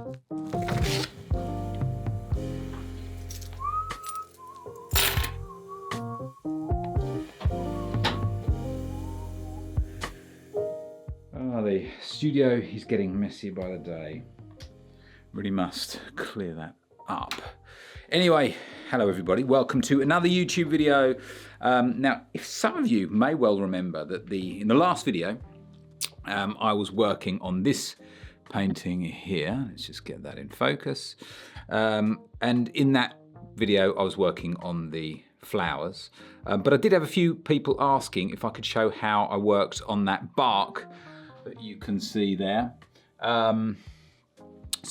The studio is getting messy by the day. Really must clear that up. Anyway, hello everybody, welcome to another YouTube video. Now, if some of you may well remember that in the last video, I was working on this painting here. Let's just get that in focus. And in that video, I was working on the flowers. But I did have a few people asking if I could show how I worked on that bark that you can see there. So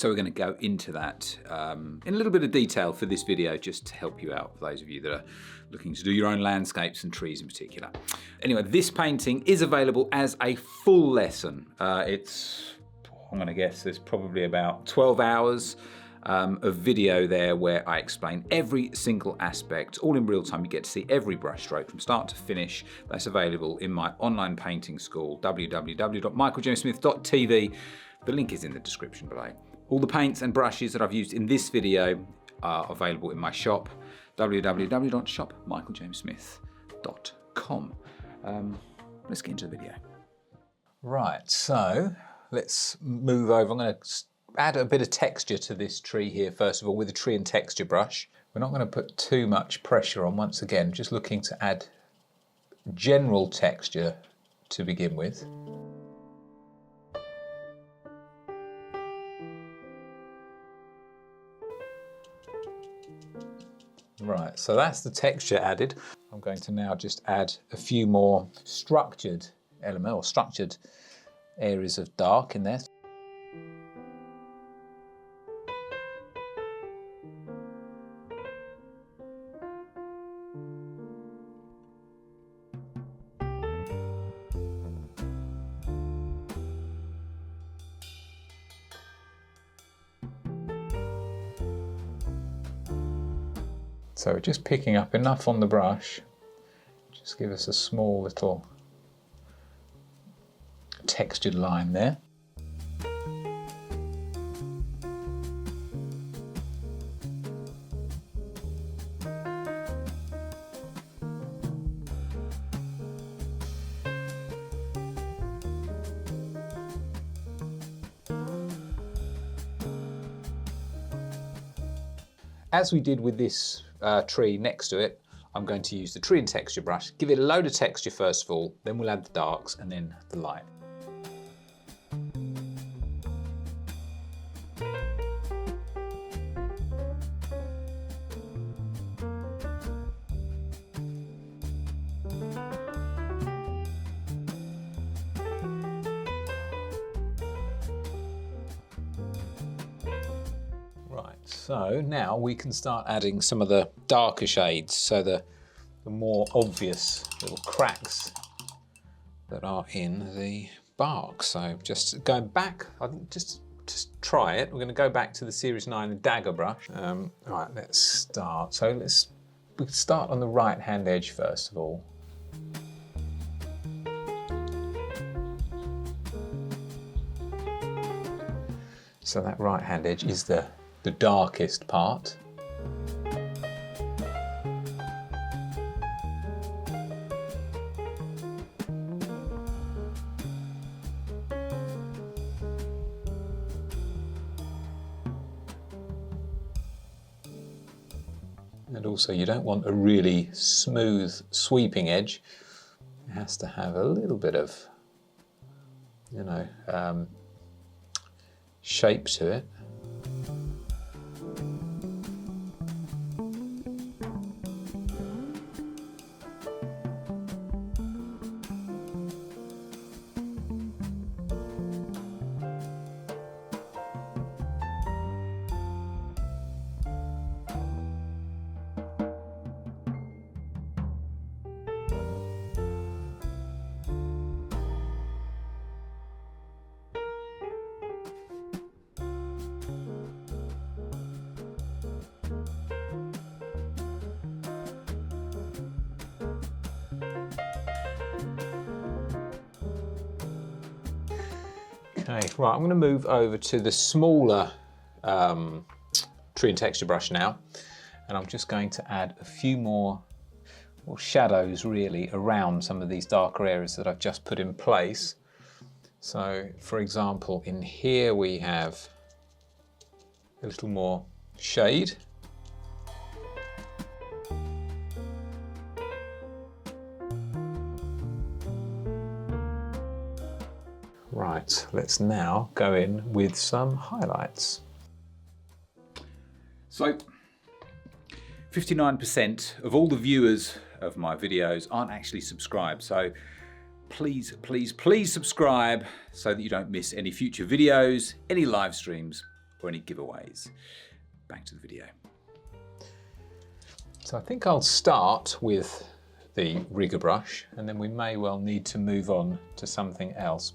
we're going to go into that in a little bit of detail for this video, just to help you out, for those of you that are looking to do your own landscapes and trees in particular. Anyway, this painting is available as a full lesson. I'm going to guess there's probably about 12 hours of video there where I explain every single aspect, all in real time. You get to see every brush stroke from start to finish. That's available in my online painting school, www.michaeljamesmith.tv. The link is in the description below. All the paints and brushes that I've used in this video are available in my shop, www.shopmichaeljamesmith.com. Let's get into the video. Right, so let's move over. I'm going to add a bit of texture to this tree here, first of all, with a tree and texture brush. We're not going to put too much pressure on, once again, just looking to add general texture to begin with. Right, so that's the texture added. I'm going to now just add a few more structured elements, or structured areas of dark in there. So just picking up enough on the brush, just give us a small little textured line there. As we did with this tree next to it, I'm going to use the tree and texture brush, give it a load of texture first of all, then we'll add the darks and then the light. So now we can start adding some of the darker shades, so the more obvious little cracks that are in the bark. So just going back, just try it. We're going to go back to the Series 9, the dagger brush. Right, let's start. So we can start on the right hand edge first of all. So that right hand edge is the darkest part. And also you don't want a really smooth sweeping edge. It has to have a little bit of, shape to it. Okay, right, I'm going to move over to the smaller tree and texture brush now, and I'm just going to add a few more shadows really around some of these darker areas that I've just put in place. So for example, in here we have a little more shade. Right, let's now go in with some highlights. So 59% of all the viewers of my videos aren't actually subscribed. So please, please, please subscribe so that you don't miss any future videos, any live streams, or any giveaways. Back to the video. So I think I'll start with the rigger brush, and then we may well need to move on to something else.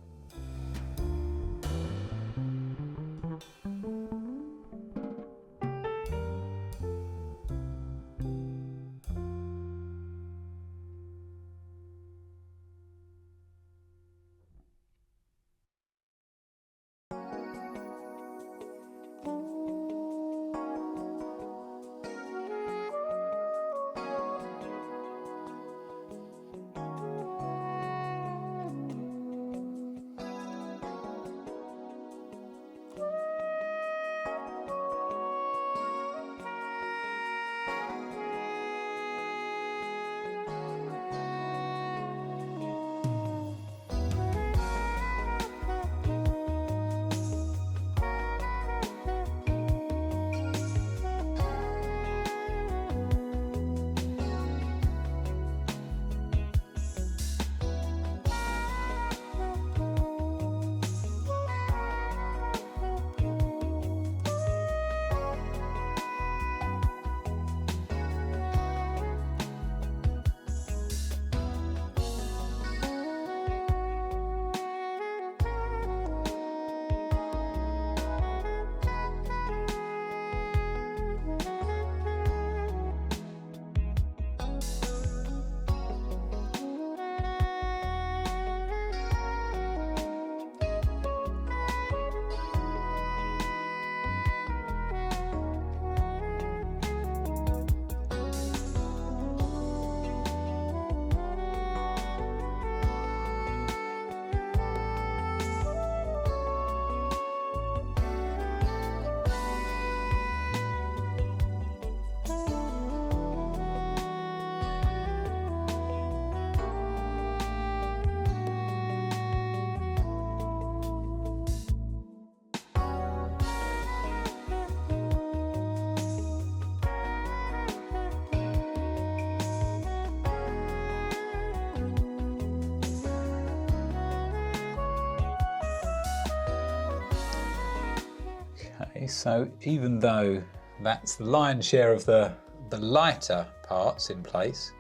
Okay, so even though that's the lion's share of the lighter parts in place,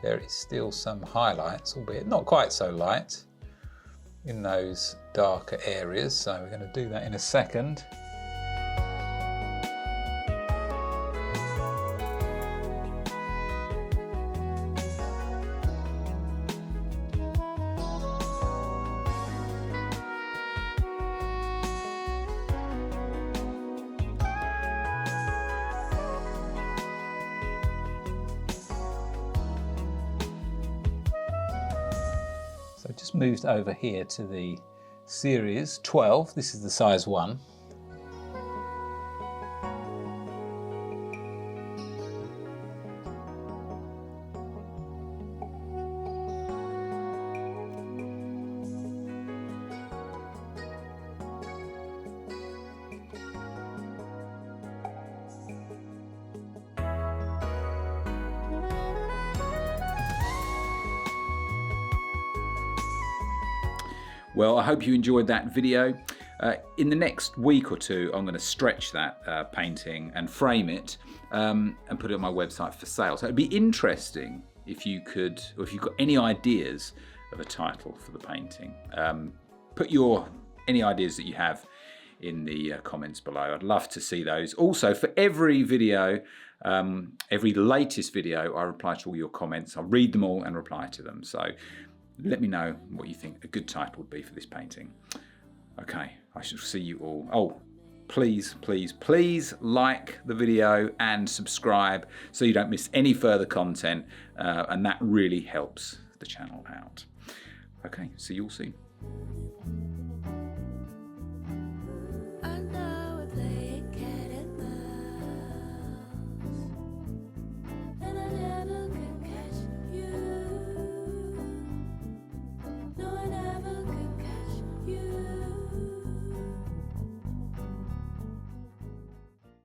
there is still some highlights, albeit not quite so light, in those darker areas. So we're going to do that in a second. So I just moved over here to the series 12. This is the size 1. Well, I hope you enjoyed that video. In the next week or two, I'm going to stretch that painting and frame it and put it on my website for sale. So it'd be interesting if you could, or if you've got any ideas of a title for the painting. Put any ideas that you have in the comments below. I'd love to see those. Also, for every video, every latest video, I reply to all your comments. I'll read them all and reply to them. So let me know what you think a good title would be for this painting. Okay, I shall see you all. Oh, please, please, please like the video and subscribe so you don't miss any further content, and that really helps the channel out. Okay, see you all soon.